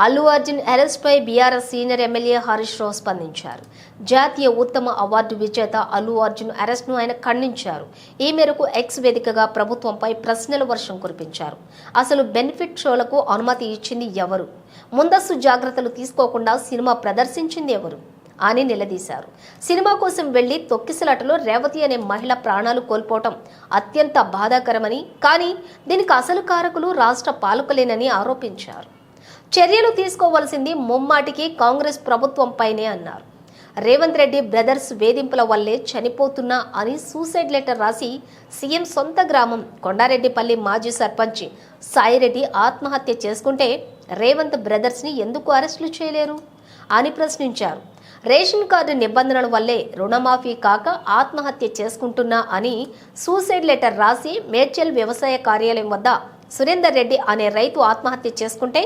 Allu Arjun arrest పై BRS senior MLA Harish Rao స్పందించారు. జాతీయ ఉత్తమ అవార్డు విజేత అల్లు అర్జున్ అరెస్ట్ను ఆయన ఖండించారు. ఈ మేరకు ఎక్స్ వేదికగా ప్రభుత్వంపై ప్రశ్నల వర్షం కురిపించారు. అసలు బెనిఫిట్ షోలకు అనుమతి ఇచ్చింది ఎవరు? ముందస్తు జాగ్రత్తలు తీసుకోకుండా సినిమా ప్రదర్శించింది ఎవరు అని నిలదీశారు. సినిమా కోసం వెళ్లి తొక్కిసలాటలో రేవతి అనే మహిళ ప్రాణాలు కోల్పోవటం అత్యంత బాధాకరమని, కానీ దీనికి అసలు కారకులు రాష్ట్ర పాలకులేనని ఆరోపించారు. చర్యలు తీసుకోవాల్సింది ముమ్మాటికి కాంగ్రెస్ ప్రభుత్వంపైనే అన్నారు. రేవంత్ రెడ్డి బ్రదర్స్ వేధింపుల వల్లే చనిపోతున్నా అని సూసైడ్ లెటర్ రాసి సీఎం సొంత గ్రామం కొండారెడ్డిపల్లి మాజీ సర్పంచ్ సాయిరెడ్డి ఆత్మహత్య చేసుకుంటే రేవంత్ బ్రదర్స్ని ఎందుకు అరెస్టులు చేయలేరు అని ప్రశ్నించారు. రేషన్ కార్డు నిబంధనల వల్లే రుణమాఫీ కాక ఆత్మహత్య చేసుకుంటున్నా అని సూసైడ్ లెటర్ రాసి మేడ్చల్ వ్యవసాయ కార్యాలయం వద్ద సురేందర్ రెడ్డి అనే రైతు ఆత్మహత్య చేసుకుంటే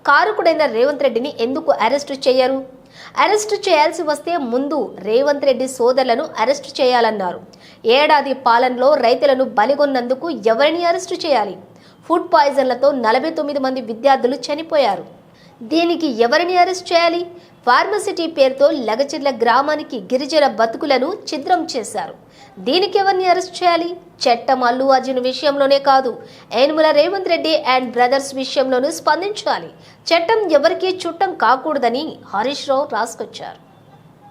కారకుడైన రేవంత్ రెడ్డిని ఎందుకు అరెస్టు చేయరు? అరెస్టు చేయాల్సి వస్తే ముందు రేవంత్ రెడ్డి సోదరులను అరెస్టు చేయాలన్నారు. ఏడాది పాలనలో రైతులను బలిగొన్నందుకు ఎవరిని అరెస్టు చేయాలి? ఫుడ్ పాయిజన్లతో 49 మంది విద్యార్థులు చనిపోయారు. దీనికి ఎవరిని అరెస్ట్ చేయాలి? ఫార్మసిటీ పేరుతో లగచిర్ల గ్రామానికి గిరిజన బతుకులను ఛిద్రం చేశారు. దీనికి ఎవరిని అరెస్ట్ చేయాలి? చట్టం అల్లు అర్జున్ విషయంలోనే కాదు, యనమల రేవంత్ రెడ్డి అండ్ బ్రదర్స్ విషయంలోనూ స్పందించాలి. చట్టం ఎవరికీ చుట్టం కాకూడదని హరీష్ రావు రాసుకొచ్చారు.